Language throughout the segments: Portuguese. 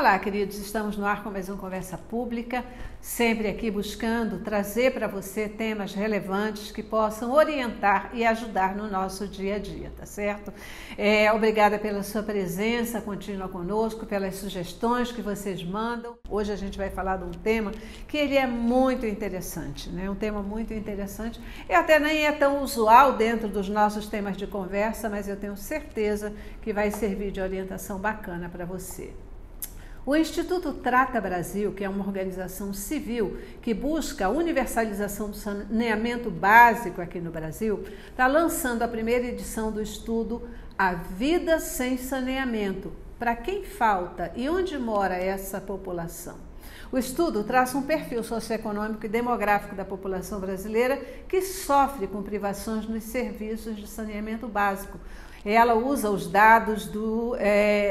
Olá, queridos, estamos no ar com mais uma conversa pública, sempre aqui buscando trazer para você temas relevantes que possam orientar e ajudar no nosso dia a dia, tá certo? Obrigada pela sua presença contínua conosco, pelas sugestões que vocês mandam. Hoje a gente vai falar de um tema que ele é muito interessante, né? Um tema muito interessante e até nem é tão usual dentro dos nossos temas de conversa, mas eu tenho certeza que vai servir de orientação bacana para você. O Instituto Trata Brasil, que é uma organização civil que busca a universalização do saneamento básico aqui no Brasil, está lançando a primeira edição do estudo A Vida Sem Saneamento, para quem falta e onde mora essa população. O estudo traça um perfil socioeconômico e demográfico da população brasileira que sofre com privações nos serviços de saneamento básico. Ela usa os dados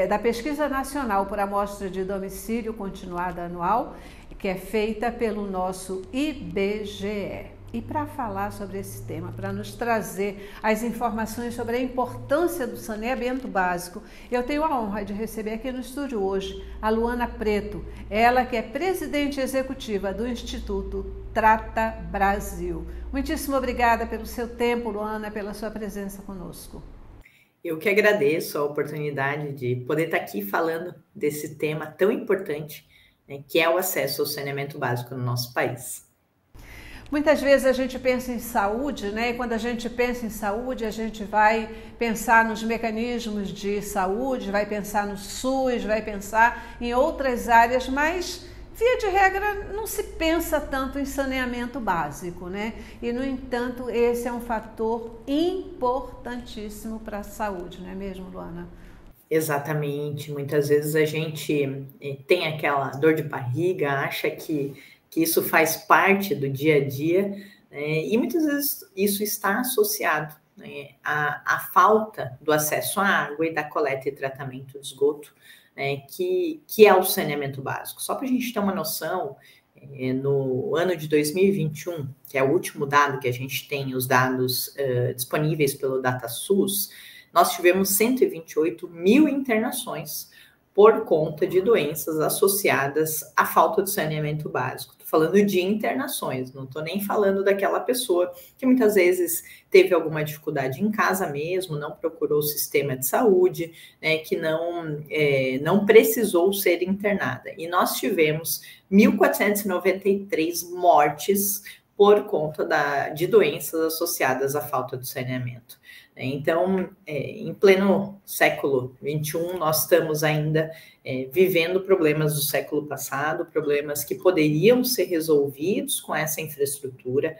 da Pesquisa Nacional por Amostra de Domicílio Continuada Anual, que é feita pelo nosso IBGE. E para falar sobre esse tema, para nos trazer as informações sobre a importância do saneamento básico, eu tenho a honra de receber aqui no estúdio hoje a Luana Preto, ela que é presidente executiva do Instituto Trata Brasil. Muitíssimo obrigada pelo seu tempo, Luana, pela sua presença conosco. Eu que agradeço a oportunidade de poder estar aqui falando desse tema tão importante, né, que é o acesso ao saneamento básico no nosso país. Muitas vezes a gente pensa em saúde, né? E quando a gente pensa em saúde, a gente vai pensar nos mecanismos de saúde, vai pensar no SUS, vai pensar em outras áreas, mas via de regra, não se pensa tanto em saneamento básico, né? E, no entanto, esse é um fator importantíssimo para a saúde, não é mesmo, Luana? Exatamente. Muitas vezes a gente tem aquela dor de barriga, acha que isso faz parte do dia a dia, né? E muitas vezes isso está associado, né, à falta do acesso à água e da coleta e tratamento de esgoto, que é o saneamento básico. Só para a gente ter uma noção, no ano de 2021, que é o último dado que a gente tem, os dados disponíveis pelo DataSUS, nós tivemos 128 mil internações por conta de doenças associadas à falta de saneamento básico. Estou falando de internações, não estou nem falando daquela pessoa que muitas vezes teve alguma dificuldade em casa mesmo, não procurou o sistema de saúde, né, que não precisou ser internada. E nós tivemos 1.493 mortes por conta de doenças associadas à falta de saneamento. Então, em pleno século XXI, nós estamos ainda vivendo problemas do século passado, problemas que poderiam ser resolvidos com essa infraestrutura.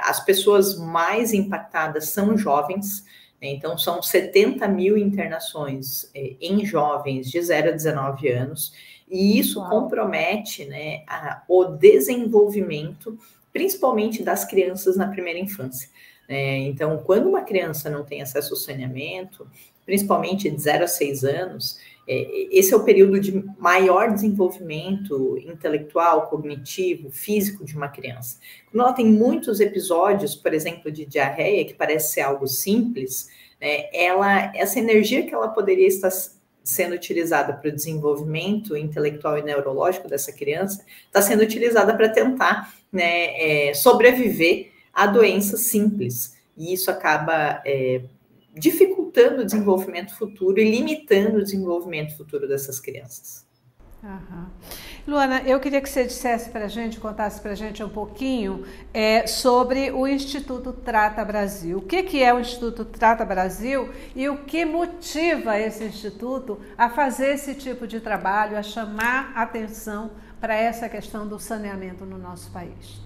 As pessoas mais impactadas são jovens, então são 70 mil internações em jovens de 0 a 19 anos, e isso compromete, né, o desenvolvimento, principalmente das crianças na primeira infância. Então, quando uma criança não tem acesso ao saneamento, principalmente de 0 a 6 anos, esse é o período de maior desenvolvimento intelectual, cognitivo, físico de uma criança. Quando ela tem muitos episódios, por exemplo, de diarreia, que parece ser algo simples, essa energia que ela poderia estar sendo utilizada para o desenvolvimento intelectual e neurológico dessa criança, está sendo utilizada para tentar, né, sobreviver a doenças simples, e isso acaba dificultando o desenvolvimento futuro e limitando o desenvolvimento futuro dessas crianças. Uhum. Luana, eu queria que você dissesse para a gente, contasse para a gente um pouquinho sobre o Instituto Trata Brasil. O que é o Instituto Trata Brasil e o que motiva esse instituto a fazer esse tipo de trabalho, a chamar atenção para essa questão do saneamento no nosso país?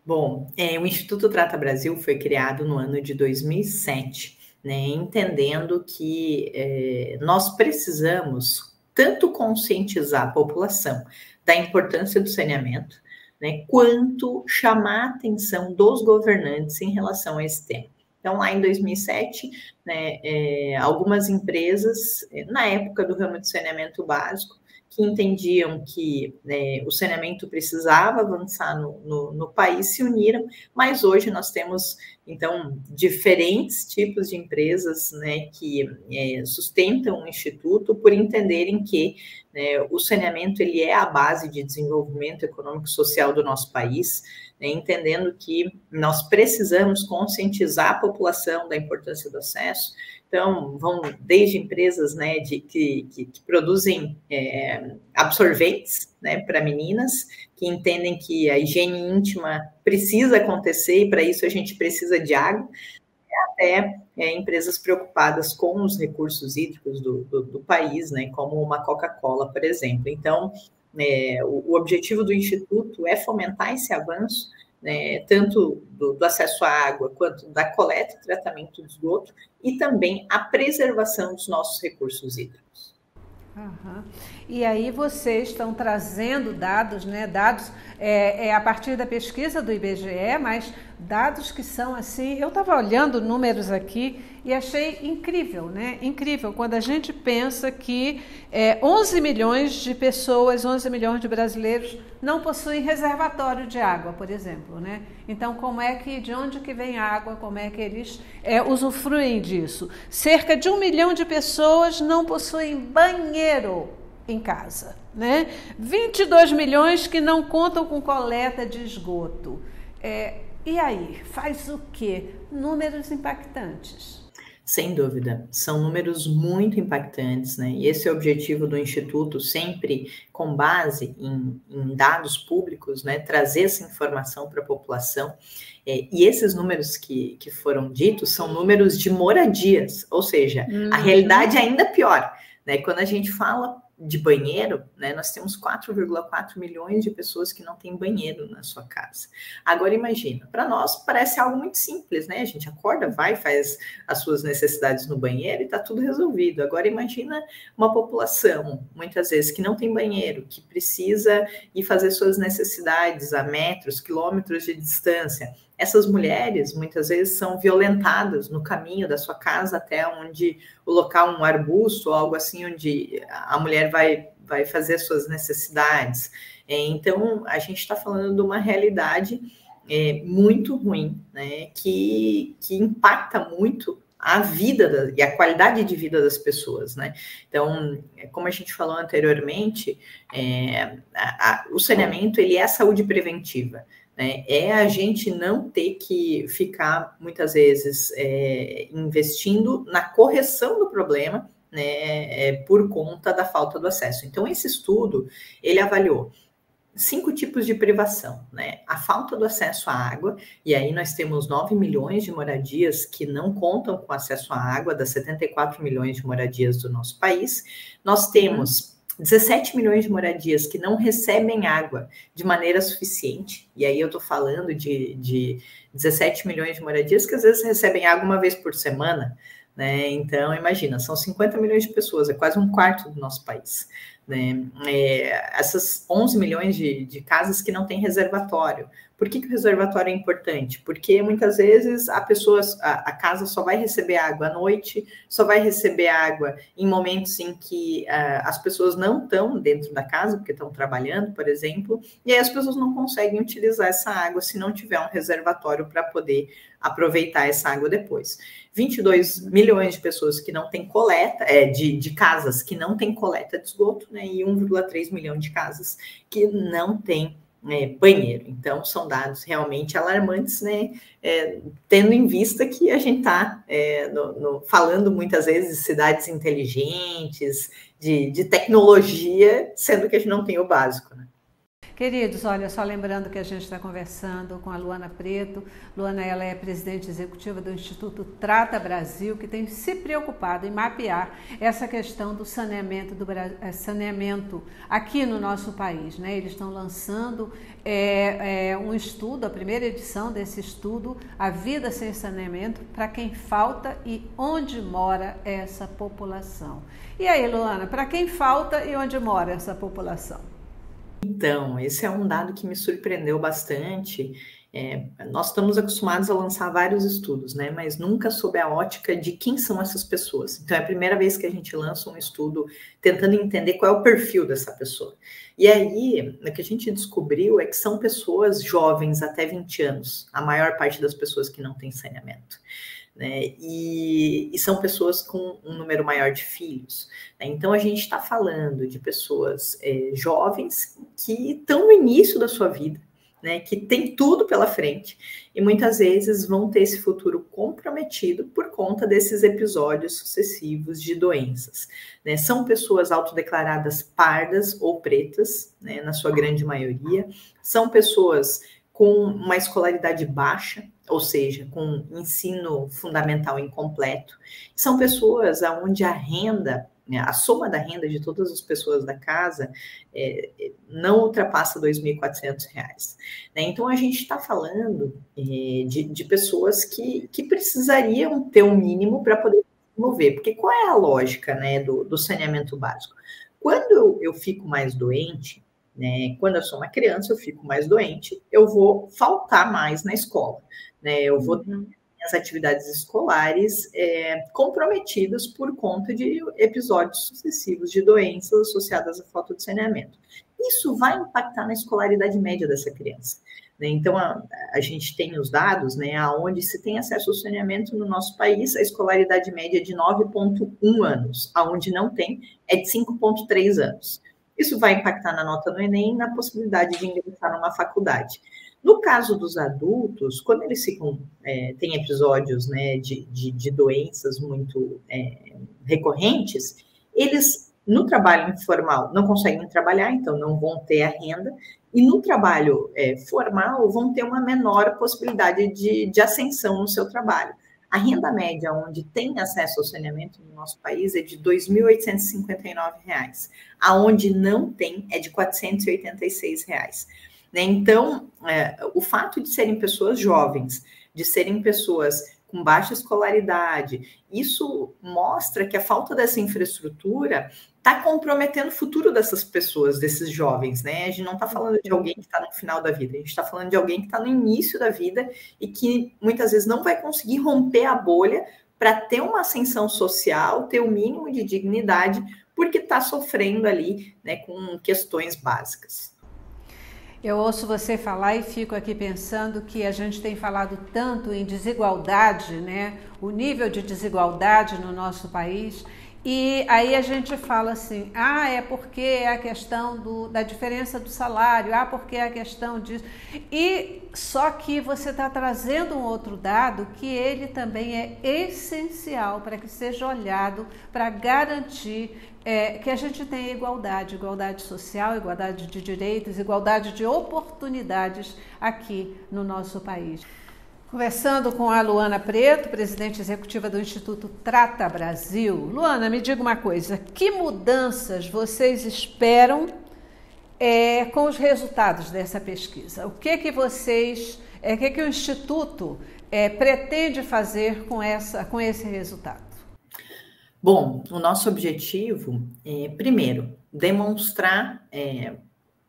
Bom, o Instituto Trata Brasil foi criado no ano de 2007, né, entendendo que nós precisamos tanto conscientizar a população da importância do saneamento, né, quanto chamar a atenção dos governantes em relação a esse tema. Então, lá em 2007, né, algumas empresas, na época do ramo de saneamento básico, que entendiam que o saneamento precisava avançar no país se uniram, mas hoje nós temos, então, diferentes tipos de empresas, né, que sustentam o Instituto por entenderem que o saneamento ele é a base de desenvolvimento econômico e social do nosso país, né, entendendo que nós precisamos conscientizar a população da importância do acesso. Então, vão desde empresas, né, que produzem absorventes, né, para meninas, que entendem que a higiene íntima precisa acontecer e para isso a gente precisa de água, até empresas preocupadas com os recursos hídricos do país, né, como uma Coca-Cola, por exemplo. Então, o objetivo do Instituto é fomentar esse avanço, né, tanto do acesso à água, quanto da coleta e tratamento do esgoto, e também a preservação dos nossos recursos hídricos. Uhum. E aí vocês estão trazendo dados, né? Dados a partir da pesquisa do IBGE, mas dados que são assim, eu estava olhando números aqui e achei incrível, né? Incrível, quando a gente pensa que 11 milhões de pessoas, 11 milhões de brasileiros não possuem reservatório de água, por exemplo, né? Então, de onde que vem a água, como é que eles usufruem disso? Cerca de 1 milhão de pessoas não possuem banheiro em casa, né? 22 milhões que não contam com coleta de esgoto. E aí, faz o quê? Números impactantes. Sem dúvida, são números muito impactantes, né? E esse é o objetivo do Instituto, sempre com base em dados públicos, né? Trazer essa informação para a população. E esses números que foram ditos são números de moradias, ou seja, a realidade é ainda pior, né? Quando a gente fala de banheiro, né, nós temos 4,4 milhões de pessoas que não têm banheiro na sua casa. Agora imagina, para nós parece algo muito simples, né? A gente acorda, vai, faz as suas necessidades no banheiro e está tudo resolvido. Agora imagina uma população, muitas vezes, que não tem banheiro, que precisa ir fazer suas necessidades a metros, quilômetros de distância. Essas mulheres, muitas vezes, são violentadas no caminho da sua casa até onde o local, um arbusto ou algo assim, onde a mulher vai fazer suas necessidades. Então, a gente está falando de uma realidade muito ruim, né, que impacta muito a vida e a qualidade de vida das pessoas, né? Então, como a gente falou anteriormente, o saneamento ele é a saúde preventiva. É a gente não ter que ficar, muitas vezes, investindo na correção do problema, né, por conta da falta do acesso. Então, esse estudo, ele avaliou 5 tipos de privação, né? A falta do acesso à água, e aí nós temos 9 milhões de moradias que não contam com acesso à água, das 74 milhões de moradias do nosso país. Nós temos 17 milhões de moradias que não recebem água de maneira suficiente, e aí eu estou falando de 17 milhões de moradias que às vezes recebem água uma vez por semana, né? Então, imagina, são 50 milhões de pessoas, é quase um quarto do nosso país, né? Essas 11 milhões de casas que não têm reservatório. Por que o reservatório é importante? Porque muitas vezes a casa só vai receber água à noite, só vai receber água em momentos em que as pessoas não estão dentro da casa, porque estão trabalhando, por exemplo, e aí as pessoas não conseguem utilizar essa água se não tiver um reservatório para poder aproveitar essa água depois. 22 milhões de pessoas que não têm coleta, de casas que não têm coleta de esgoto, né, e 1,3 milhão de casas que não têm banheiro. Então, são dados realmente alarmantes, né? Tendo em vista que a gente está falando muitas vezes de cidades inteligentes, de tecnologia, sendo que a gente não tem o básico, né? Queridos, olha, só lembrando que a gente está conversando com a Luana Preto. Luana, ela é presidente executiva do Instituto Trata Brasil, que tem se preocupado em mapear essa questão do saneamento aqui no nosso país, né? Eles estão lançando um estudo, a primeira edição desse estudo, A Vida Sem Saneamento, para quem falta e onde mora essa população. E aí, Luana, para quem falta e onde mora essa população? Então, esse é um dado que me surpreendeu bastante Nós estamos acostumados a lançar vários estudos, né? Mas nunca sob a ótica de quem são essas pessoas. Então, é a primeira vez que a gente lança um estudo tentando entender qual é o perfil dessa pessoa. E aí, o que a gente descobriu é que são pessoas jovens, até 20 anos, a maior parte das pessoas que não têm saneamento. Né? E são pessoas com um número maior de filhos. Né? Então, a gente está falando de pessoas jovens que estão no início da sua vida, né, que tem tudo pela frente e muitas vezes vão ter esse futuro comprometido por conta desses episódios sucessivos de doenças. Né? São pessoas autodeclaradas pardas ou pretas, né, na sua grande maioria, são pessoas com uma escolaridade baixa, ou seja, com ensino fundamental incompleto, são pessoas onde a renda, a soma da renda de todas as pessoas da casa não ultrapassa R$ 2.400. Né? Então, a gente está falando de pessoas que precisariam ter um mínimo para poder se mover. Porque qual é a lógica, né, do saneamento básico? Quando eu fico mais doente, né, quando eu sou uma criança, eu fico mais doente, eu vou faltar mais na escola. Né? Eu vou as atividades escolares comprometidas por conta de episódios sucessivos de doenças associadas à falta de saneamento. Isso vai impactar na escolaridade média dessa criança. Né? Então, a gente tem os dados, né, onde se tem acesso ao saneamento no nosso país, a escolaridade média é de 9,1 anos, aonde não tem é de 5,3 anos. Isso vai impactar na nota do Enem e na possibilidade de ingressar numa faculdade. No caso dos adultos, quando eles têm episódios, né, de doenças muito recorrentes, eles, no trabalho informal, não conseguem trabalhar, então não vão ter a renda, e no trabalho formal vão ter uma menor possibilidade de ascensão no seu trabalho. A renda média onde tem acesso ao saneamento no nosso país é de R$ 2.859, aonde não tem é de R$ 486. Né? Então, o fato de serem pessoas jovens, de serem pessoas com baixa escolaridade, isso mostra que a falta dessa infraestrutura está comprometendo o futuro dessas pessoas, desses jovens, né? A gente não está falando de alguém que está no final da vida, a gente está falando de alguém que está no início da vida e que muitas vezes não vai conseguir romper a bolha para ter uma ascensão social, ter o mínimo de dignidade, porque está sofrendo ali, né, com questões básicas. Eu ouço você falar e fico aqui pensando que a gente tem falado tanto em desigualdade, né? O nível de desigualdade no nosso país. E aí a gente fala assim, é porque é a questão da diferença do salário, porque é a questão disso. E só que você está trazendo um outro dado que ele também é essencial para que seja olhado para garantir que a gente tenha igualdade social, igualdade de direitos, igualdade de oportunidades aqui no nosso país. Conversando com a Luana Preto, presidente executiva do Instituto Trata Brasil. Luana, me diga uma coisa, que mudanças vocês esperam com os resultados dessa pesquisa? O que vocês, o que o Instituto pretende fazer com esse resultado? Bom, o nosso objetivo é, primeiro, demonstrar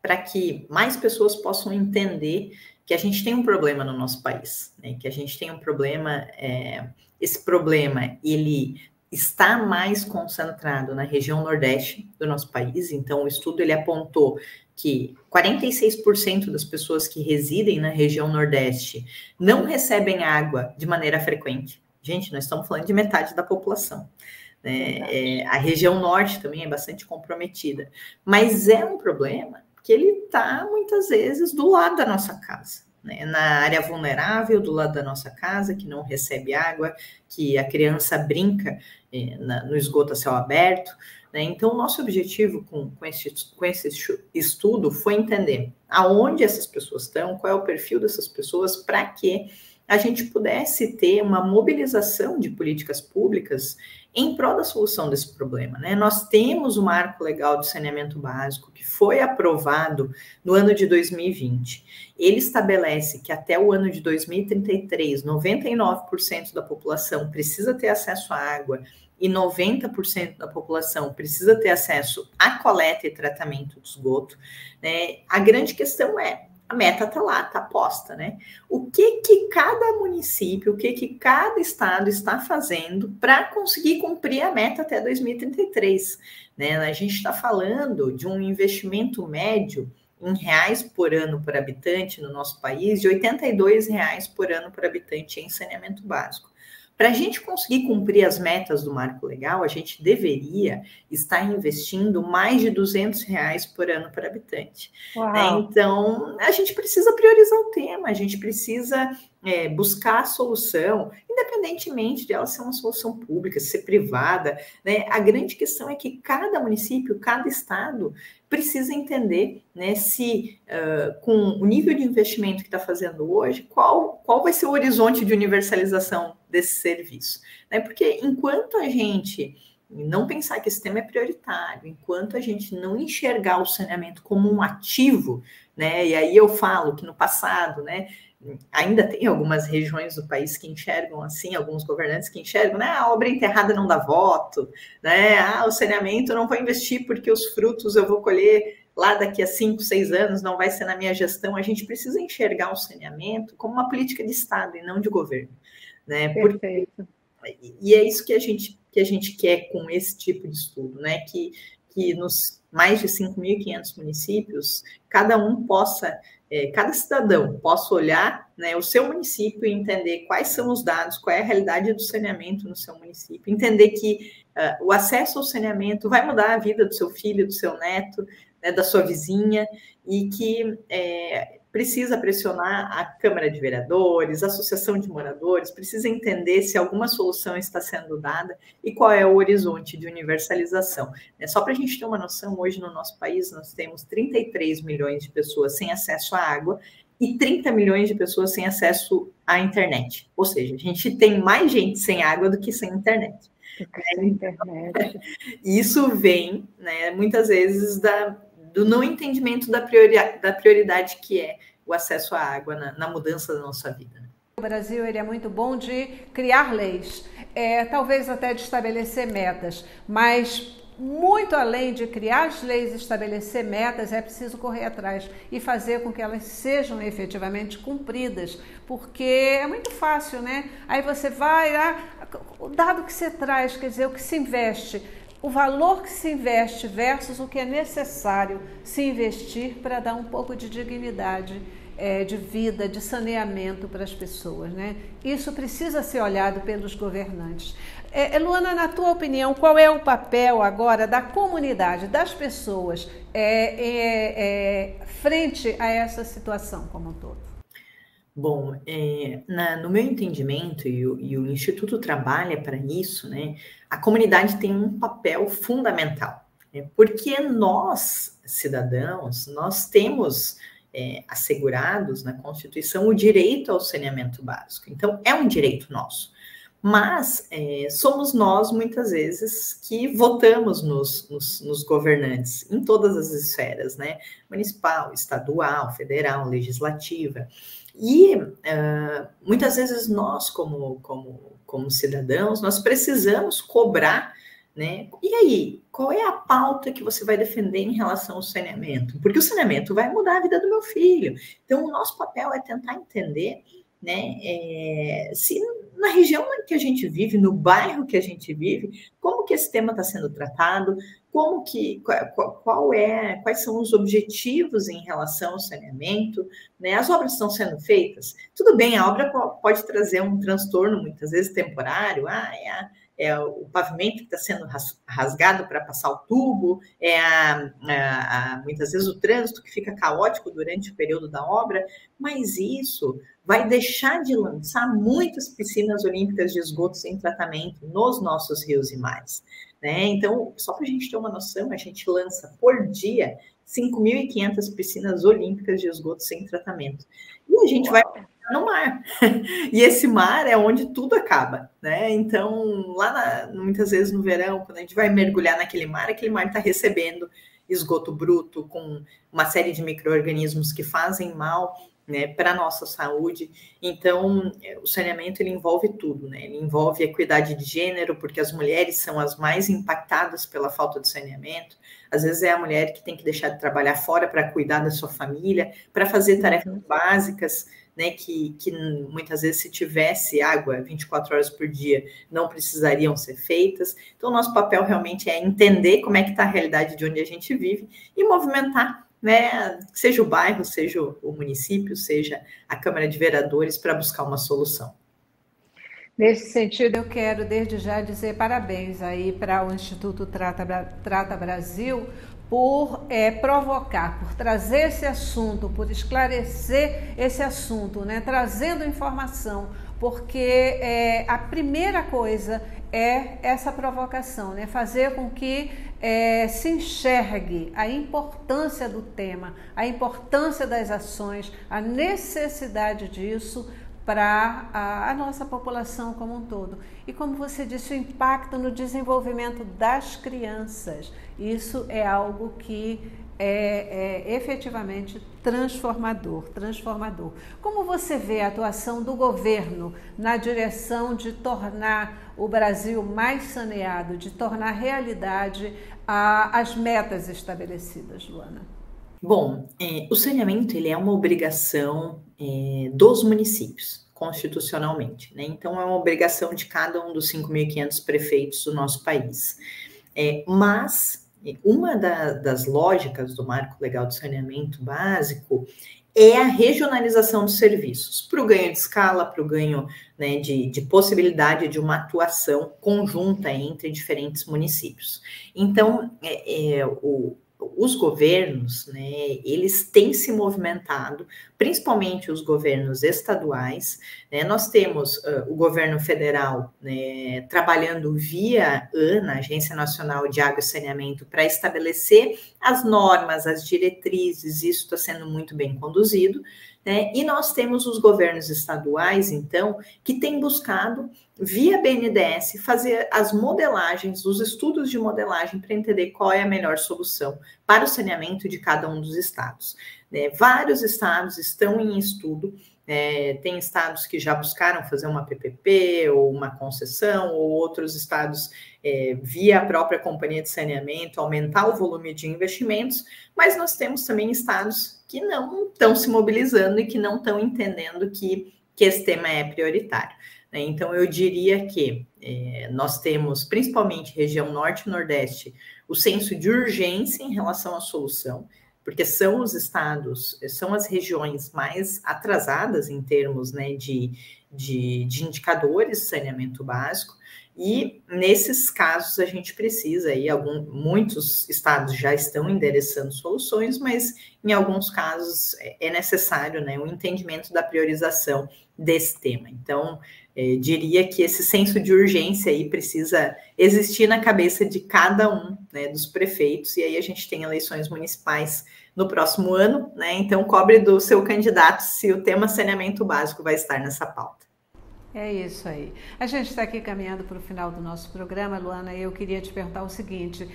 para que mais pessoas possam entender que a gente tem um problema no nosso país, né? Que a gente tem um problema, esse problema, ele está mais concentrado na região nordeste do nosso país, então o estudo ele apontou que 46% das pessoas que residem na região nordeste não recebem água de maneira frequente. Gente, nós estamos falando de metade da população. A região norte também é bastante comprometida, mas é um problema que ele está muitas vezes do lado da nossa casa, né? Na área vulnerável do lado da nossa casa, que não recebe água, que a criança brinca no esgoto a céu aberto, né? Então, o nosso objetivo com esse estudo foi entender aonde essas pessoas estão, qual é o perfil dessas pessoas, para que a gente pudesse ter uma mobilização de políticas públicas em prol da solução desse problema, né? Nós temos o Marco Legal de Saneamento Básico, que foi aprovado no ano de 2020. Ele estabelece que até o ano de 2033, 99% da população precisa ter acesso à água e 90% da população precisa ter acesso à coleta e tratamento de esgoto, né? A grande questão é a meta está lá, está posta, né? O que cada município, o que cada estado está fazendo para conseguir cumprir a meta até 2033, né? A gente está falando de um investimento médio em reais por ano por habitante no nosso país, de R$ 82 por ano por habitante em saneamento básico. Para a gente conseguir cumprir as metas do marco legal, a gente deveria estar investindo mais de R$ 200 por ano por habitante. Né? Então, a gente precisa priorizar o tema, a gente precisa buscar a solução, independentemente de ela ser uma solução pública, ser privada. Né? A grande questão é que cada município, cada estado precisa entender, né, se com o nível de investimento que está fazendo hoje, qual vai ser o horizonte de universalização desse serviço. Né? Porque enquanto a gente não pensar que esse tema é prioritário, enquanto a gente não enxergar o saneamento como um ativo, né, e aí eu falo que no passado, né, ainda tem algumas regiões do país que enxergam assim, alguns governantes que enxergam, né, a obra enterrada não dá voto, né, o saneamento eu não vou investir porque os frutos eu vou colher lá daqui a 5, 6 anos, não vai ser na minha gestão. A gente precisa enxergar o saneamento como uma política de Estado e não de governo. Né? Perfeito. E é isso que a gente quer com esse tipo de estudo, né? Que nos mais de 5.500 municípios, cada cidadão possa olhar, né, o seu município e entender quais são os dados, qual é a realidade do saneamento no seu município, entender que o acesso ao saneamento vai mudar a vida do seu filho, do seu neto, né, da sua vizinha, e que precisa pressionar a Câmara de Vereadores, a Associação de Moradores, precisa entender se alguma solução está sendo dada e qual é o horizonte de universalização. Só para a gente ter uma noção, hoje no nosso país nós temos 33 milhões de pessoas sem acesso à água e 30 milhões de pessoas sem acesso à internet. Ou seja, a gente tem mais gente sem água do que sem internet. E isso vem, né, muitas vezes do não entendimento da prioridade que é o acesso à água na mudança da nossa vida. O Brasil ele é muito bom de criar leis, talvez até de estabelecer metas, mas muito além de criar as leis e estabelecer metas, é preciso correr atrás e fazer com que elas sejam efetivamente cumpridas, porque é muito fácil, né? Aí você vai, o dado que você traz, quer dizer, o que se investe, o valor que se investe versus o que é necessário se investir para dar um pouco de dignidade, de vida, de saneamento para as pessoas, né? Isso precisa ser olhado pelos governantes. Luana, na tua opinião, qual é o papel agora da comunidade, das pessoas, frente a essa situação como um todo? Bom, no meu entendimento, e o Instituto trabalha para isso, né, a comunidade tem um papel fundamental, né, porque nós, cidadãos, nós temos assegurados na Constituição o direito ao saneamento básico. Então, é um direito nosso. Mas somos nós, muitas vezes, que votamos nos governantes, em todas as esferas, né? Municipal, estadual, federal, legislativa. E muitas vezes nós, como cidadãos, nós precisamos cobrar, né? E aí, qual é a pauta que você vai defender em relação ao saneamento? Porque o saneamento vai mudar a vida do meu filho. Então, o nosso papel é tentar entender, né, se na região que a gente vive, no bairro que a gente vive, como que esse tema está sendo tratado, quais são os objetivos em relação ao saneamento, né? As obras estão sendo feitas. Tudo bem, a obra pode trazer um transtorno, muitas vezes temporário, o pavimento que está sendo rasgado para passar o tubo, muitas vezes o trânsito que fica caótico durante o período da obra, mas isso vai deixar de lançar muitas piscinas olímpicas de esgoto sem tratamento nos nossos rios e mares. Né? Então, só para a gente ter uma noção, a gente lança por dia 5.500 piscinas olímpicas de esgoto sem tratamento. E a gente vai no mar. E esse mar é onde tudo acaba, né? Então, muitas vezes no verão, quando a gente vai mergulhar naquele mar está recebendo esgoto bruto com uma série de micro-organismos que fazem mal, né, para a nossa saúde. Então, o saneamento, ele envolve tudo, né? Ele envolve a equidade de gênero, porque as mulheres são as mais impactadas pela falta de saneamento. Às vezes é a mulher que tem que deixar de trabalhar fora para cuidar da sua família, para fazer tarefas básicas, né, que muitas vezes, se tivesse água 24 horas por dia, não precisariam ser feitas. Então, nosso papel realmente é entender como é que está a realidade de onde a gente vive e movimentar, né, seja o bairro, seja o município, seja a Câmara de Vereadores, para buscar uma solução. Nesse sentido, eu quero desde já dizer parabéns aí para o Instituto Trata Brasil por provocar, por trazer esse assunto, por esclarecer esse assunto, né, trazendo informação, porque a primeira coisa é essa provocação, né, fazer com que se enxergue a importância do tema, a importância das ações, a necessidade disso para a nossa população como um todo. E como você disse, o impacto no desenvolvimento das crianças. Isso é algo que é efetivamente transformador. Como você vê a atuação do governo na direção de tornar o Brasil mais saneado, de tornar realidade as metas estabelecidas, Luana? Bom, o saneamento, ele é uma obrigação dos municípios, constitucionalmente, né? Então, é uma obrigação de cada um dos 5.500 prefeitos do nosso país. Mas uma das lógicas do Marco Legal de Saneamento Básico é a regionalização dos serviços, para o ganho de escala, para o ganho, né, de possibilidade de uma atuação conjunta entre diferentes municípios. Então, os governos, né, eles têm se movimentado, principalmente os governos estaduais, né? Nós temos o governo federal, né, trabalhando via ANA, Agência Nacional de Água e Saneamento, para estabelecer as normas, as diretrizes. Isso está sendo muito bem conduzido, né? E nós temos os governos estaduais, então, que têm buscado, via BNDES, fazer as modelagens, os estudos de modelagem, para entender qual é a melhor solução para o saneamento de cada um dos estados. Vários estados estão em estudo, tem estados que já buscaram fazer uma PPP ou uma concessão, ou outros estados, via a própria companhia de saneamento, aumentar o volume de investimentos, mas nós temos também estados que não estão se mobilizando e que não estão entendendo que esse tema é prioritário. Então, eu diria que nós temos, principalmente região norte e nordeste, o senso de urgência em relação à solução, porque são os estados, são as regiões mais atrasadas em termos, né, de indicadores de saneamento básico, e nesses casos a gente precisa, muitos estados já estão endereçando soluções, mas em alguns casos é necessário, né, o entendimento da priorização desse tema. Então, diria que esse senso de urgência aí precisa existir na cabeça de cada um, né, dos prefeitos, e aí a gente tem eleições municipais no próximo ano, né? Então, cobre do seu candidato se o tema saneamento básico vai estar nessa pauta. É isso aí. A gente está aqui caminhando para o final do nosso programa, Luana, e eu queria te perguntar o seguinte,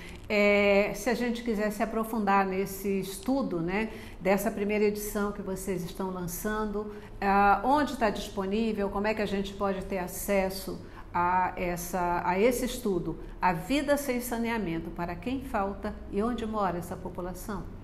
se a gente quiser se aprofundar nesse estudo, né, dessa primeira edição que vocês estão lançando, onde está disponível, como é que a gente pode ter acesso a esse estudo, A Vida Sem Saneamento, para quem falta e onde mora essa população?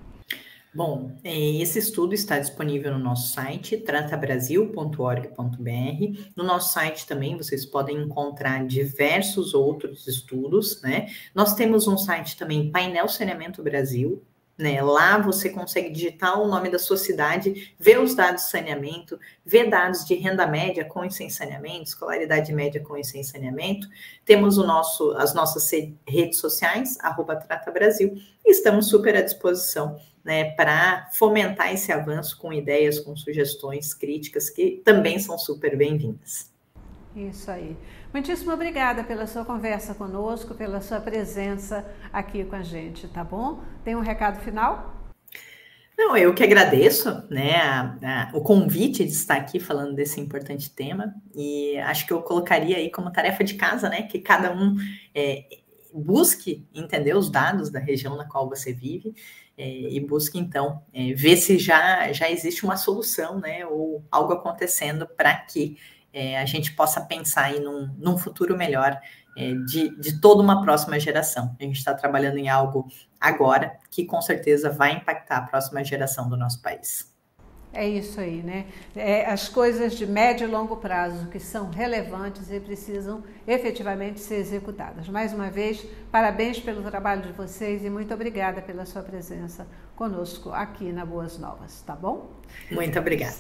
Bom, esse estudo está disponível no nosso site, tratabrasil.org.br. No nosso site também vocês podem encontrar diversos outros estudos, né? Nós temos um site também, Painel Saneamento Brasil, né? Lá você consegue digitar o nome da sua cidade, ver os dados de saneamento, ver dados de renda média com e sem saneamento, escolaridade média com e sem saneamento. Temos as nossas redes sociais, @tratabrasil, e estamos super à disposição, né, para fomentar esse avanço com ideias, com sugestões, críticas, que também são super bem-vindas. Isso aí. Muitíssimo obrigada pela sua conversa conosco, pela sua presença aqui com a gente, tá bom? Tem um recado final? Não, eu que agradeço, né, o convite de estar aqui falando desse importante tema, e acho que eu colocaria aí como tarefa de casa, né, que cada um busque entender os dados da região na qual você vive e busque, então, ver se já existe uma solução, né, ou algo acontecendo para que a gente possa pensar aí num futuro melhor de toda uma próxima geração. A gente está trabalhando em algo agora que, com certeza, vai impactar a próxima geração do nosso país. É isso aí, né? As coisas de médio e longo prazo que são relevantes e precisam efetivamente ser executadas. Mais uma vez, parabéns pelo trabalho de vocês e muito obrigada pela sua presença conosco aqui na Boas Novas, tá bom? Muito obrigada.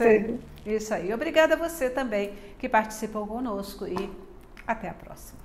Isso aí. Obrigada a você também que participou conosco e até a próxima.